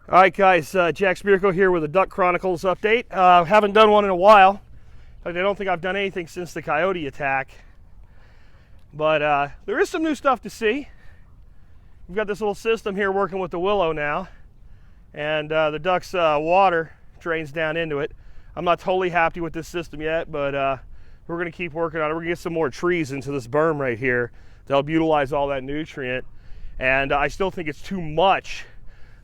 All right, guys, Jack Spirko here with a Duck Chronicles update. Haven't done one in a while. In fact, I don't think I've done anything since the coyote attack. But there is some new stuff to see. We've got this little system here working with the willow now. And the duck's water drains down into it. I'm not totally happy with this system yet, but we're going to keep working on it. We're going to get some more trees into this berm right here to help utilize all that nutrient. And I still think it's too much.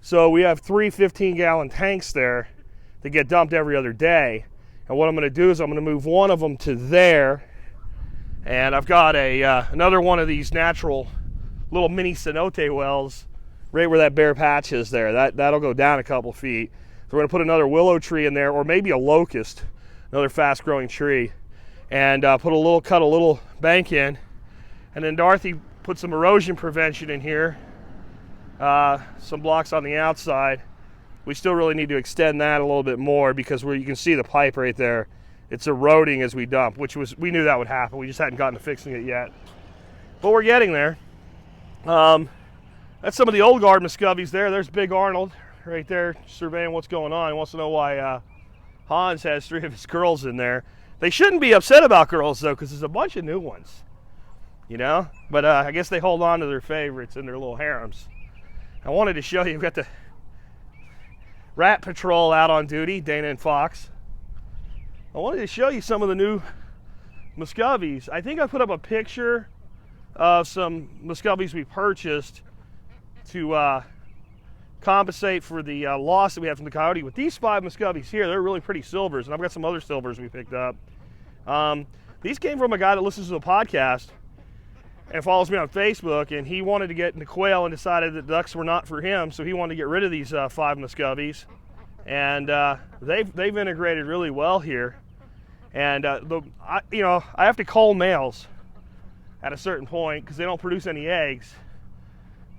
So we have 3 15-gallon tanks there that get dumped every other day. And what I'm going to do is I'm going to move one of them to there. And I've got another one of these natural little mini cenote wells right where that bare patch is there. That'll go down a couple feet. So we're going to put another willow tree in there, or maybe a locust, another fast-growing tree, and cut a little bank in. And then Dorothy put some erosion prevention in here. Some blocks on the outside. We still really need to extend that a little bit more because you can see the pipe right there. It's eroding as we dump, we knew that would happen. We just hadn't gotten to fixing it yet. But we're getting there. That's some of the old guard Muscovies there. There's Big Arnold right there surveying what's going on. He wants to know why Hans has 3 of his girls in there. They shouldn't be upset about girls though, because there's a bunch of new ones, you know? But I guess they hold on to their favorites in their little harems. I wanted to show you, we've got the Rat Patrol out on duty, Dana and Fox. I wanted to show you some of the new Muscovies. I think I put up a picture of some Muscovies we purchased to compensate for the loss that we had from the coyote. With these 5 Muscovies here, they're really pretty silvers, and I've got some other silvers we picked up. These came from a guy that listens to the podcast and follows me on Facebook, and he wanted to get into quail and decided that ducks were not for him, so he wanted to get rid of these 5 Muscovies. And they've integrated really well here. And I have to cull males at a certain point because they don't produce any eggs.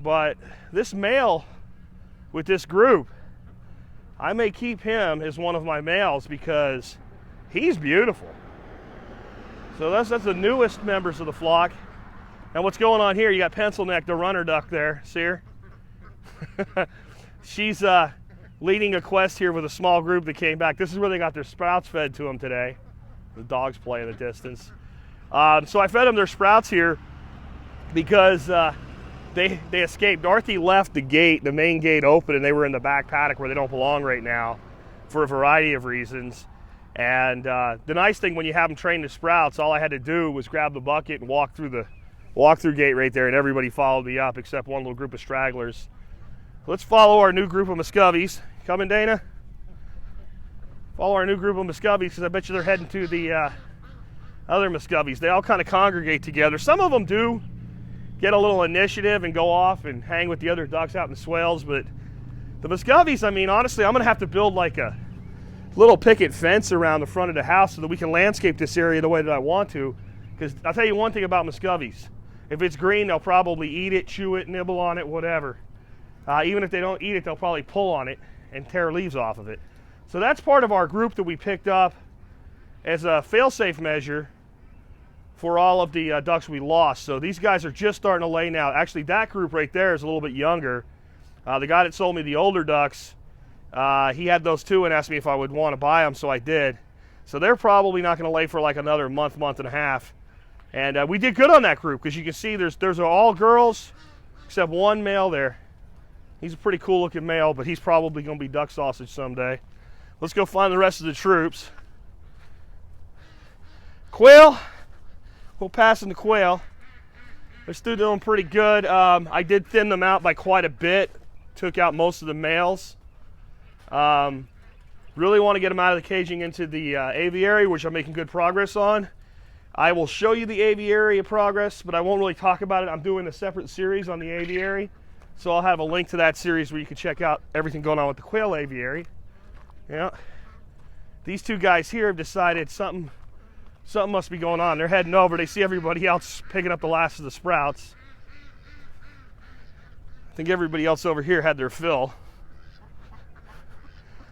But this male with this group, I may keep him as one of my males because he's beautiful. So that's the newest members of the flock. And what's going on here, you got Pencil Neck, the runner duck there, see her? She's leading a quest here with a small group that came back. This is where they got their sprouts fed to them today. The dogs play in the distance. So I fed them their sprouts here because they escaped. Dorothy left the main gate open, and they were in the back paddock where they don't belong right now for a variety of reasons. And the nice thing when you have them trained to sprouts, all I had to do was grab the bucket and walk through gate right there, and everybody followed me up except one little group of stragglers. Let's follow our new group of Muscovies. Coming, Dana? Follow our new group of Muscovies because I bet you they're heading to the other Muscovies. They all kind of congregate together. Some of them do get a little initiative and go off and hang with the other ducks out in the swales, but the Muscovies, I mean, honestly, I'm going to have to build like a little picket fence around the front of the house so that we can landscape this area the way that I want to. Because I'll tell you one thing about Muscovies. If it's green, they'll probably eat it, chew it, nibble on it, whatever. Even if they don't eat it, they'll probably pull on it and tear leaves off of it. So that's part of our group that we picked up as a fail-safe measure for all of the ducks we lost. So these guys are just starting to lay now. Actually, that group right there is a little bit younger. The guy that sold me the older ducks, he had those too and asked me if I would want to buy them, so I did. So they're probably not going to lay for like another month and a half. And we did good on that group because you can see there's all girls except one male there. He's a pretty cool looking male, but he's probably going to be duck sausage someday. Let's go find the rest of the troops. Quail, we'll pass in the quail. They're still doing pretty good. I did thin them out by quite a bit. Took out most of the males. Really want to get them out of the caging into the aviary, which I'm making good progress on. I will show you the aviary progress, but I won't really talk about it. I'm doing a separate series on the aviary, so I'll have a link to that series where you can check out everything going on with the Quail Aviary. Yeah, these 2 guys here have decided something must be going on. They're heading over. They see everybody else picking up the last of the sprouts. I think everybody else over here had their fill.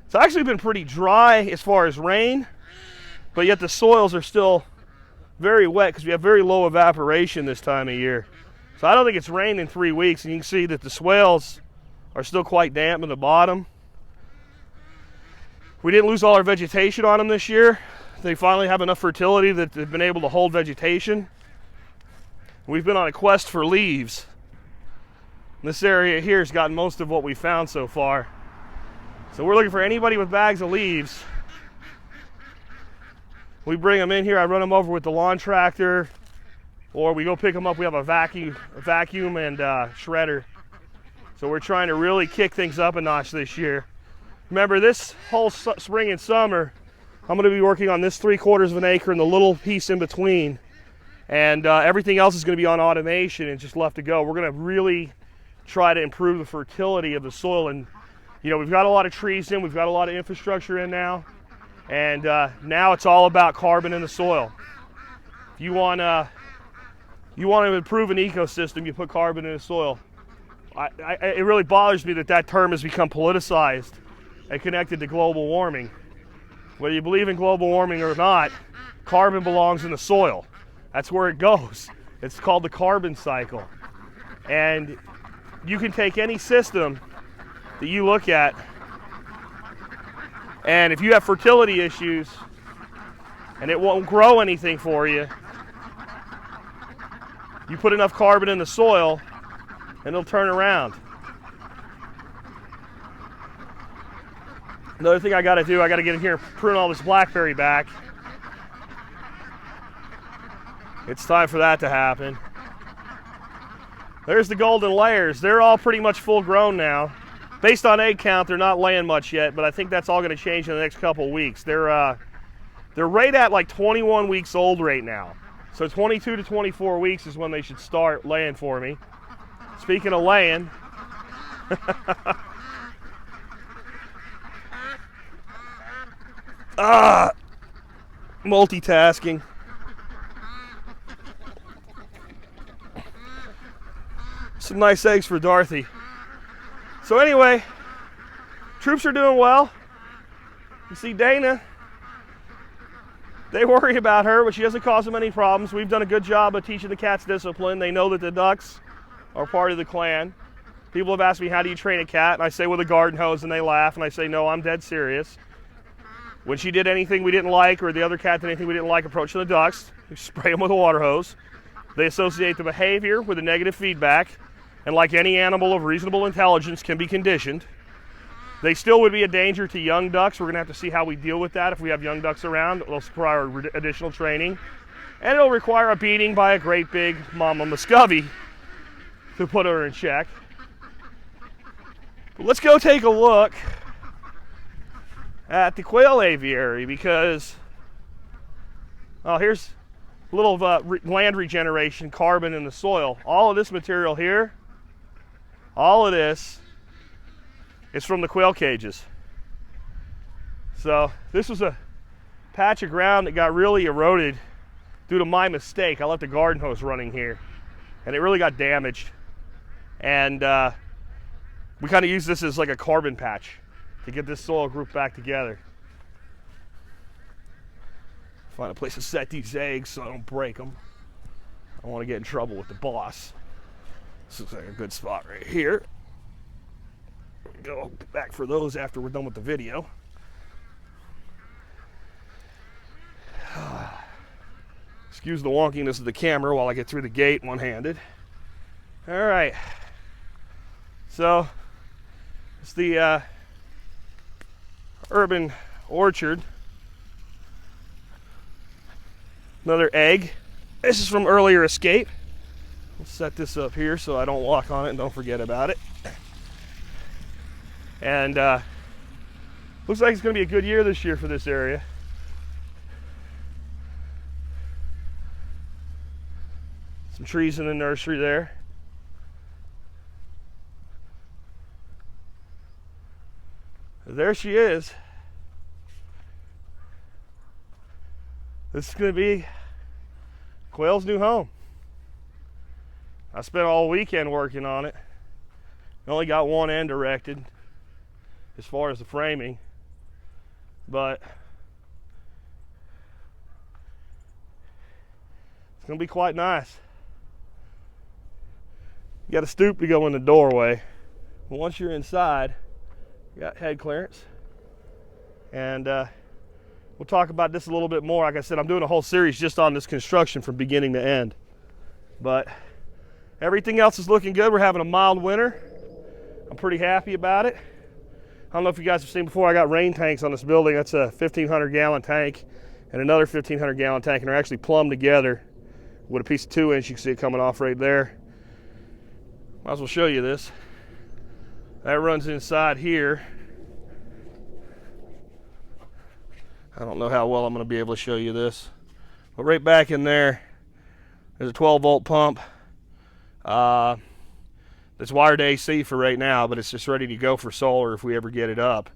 It's actually been pretty dry as far as rain, but yet the soils are still very wet because we have very low evaporation this time of year. So I don't think it's rained in 3 weeks, and you can see that the swales are still quite damp in the bottom. We didn't lose all our vegetation on them this year. They finally have enough fertility that they've been able to hold vegetation. We've been on a quest for leaves. This area here has gotten most of what we found so far. So we're looking for anybody with bags of leaves. We bring them in here, I run them over with the lawn tractor, or we go pick them up. We have a vacuum and shredder. So we're trying to really kick things up a notch this year. Remember, this whole spring and summer, I'm going to be working on this 3/4 of an acre and the little piece in between. And everything else is going to be on automation and just left to go. We're going to really try to improve the fertility of the soil. And, you know, we've got a lot of trees in, we've got a lot of infrastructure in now. And now it's all about carbon in the soil. If you want to improve an ecosystem, you put carbon in the soil. It really bothers me that term has become politicized and connected to global warming. Whether you believe in global warming or not, carbon belongs in the soil. That's where it goes. It's called the carbon cycle. And you can take any system that you look at, and if you have fertility issues and it won't grow anything for you, you put enough carbon in the soil and it'll turn around. Another thing I gotta do, I gotta get in here and prune all this blackberry back. It's time for that to happen. There's the golden layers. They're all pretty much full grown now. Based on egg count, they're not laying much yet, but I think that's all going to change in the next couple of weeks. They're right at like 21 weeks old right now. So 22 to 24 weeks is when they should start laying for me. Speaking of laying, multitasking. Some nice eggs for Dorothy. So anyway, troops are doing well. You see Dana, they worry about her, but she doesn't cause them any problems. We've done a good job of teaching the cats discipline. They know that the ducks are part of the clan. People have asked me, how do you train a cat? And I say, with a garden hose, and they laugh, and I say, no, I'm dead serious. When she did anything we didn't like, or the other cat did anything we didn't like approaching the ducks, we spray them with a water hose. They associate the behavior with a negative feedback, and like any animal of reasonable intelligence can be conditioned. They still would be a danger to young ducks. We're going to have to see how we deal with that if we have young ducks around. It'll require additional training. And it'll require a beating by a great big mama Muscovy to put her in check. But let's go take a look at the Quail Aviary, because here's a little land regeneration, carbon in the soil. All of this material here, all of this is from the quail cages. So this was a patch of ground that got really eroded due to my mistake. I left a garden hose running here and it really got damaged. And we kind of use this as like a carbon patch to get this soil group back together. Find a place to set these eggs so I don't break them. I don't want to get in trouble with the boss. This looks like a good spot right here. Go back for those after we're done with the video. Excuse the wonkiness of the camera while I get through the gate one-handed. All right. So it's the urban orchard. Another egg. This is from earlier escape. We'll set this up here so I don't walk on it and don't forget about it. And looks like it's going to be a good year this year for this area. Some trees in the nursery there. There she is. This is going to be Quail's new home. I spent all weekend working on it. I only got one end erected as far as the framing, but it's going to be quite nice. You got to stoop to go in the doorway. But once you're inside, you got head clearance. And we'll talk about this a little bit more. Like I said, I'm doing a whole series just on this construction from beginning to end. But everything else is looking good. We're having a mild winter. I'm pretty happy about it. I don't know if you guys have seen before, I got rain tanks on this building. That's a 1,500 gallon tank and another 1,500 gallon tank, and they're actually plumbed together with a piece of 2-inch. You can see it coming off right there. Might as well show you this. That runs inside here. I don't know how well I'm going to be able to show you this, but right back in there, there's a 12-volt pump. It's wired to AC for right now, but it's just ready to go for solar if we ever get it up.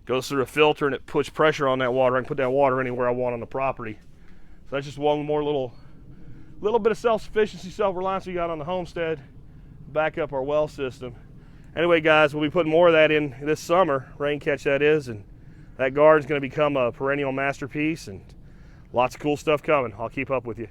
Goes through a filter and it puts pressure on that water. I can put that water anywhere I want on the property. So that's just one more little bit of self-sufficiency, self-reliance we got on the homestead. Back up our well system. Anyway, guys, we'll be putting more of that in this summer, rain catch that is, and that garden's going to become a perennial masterpiece, and lots of cool stuff coming. I'll keep up with you.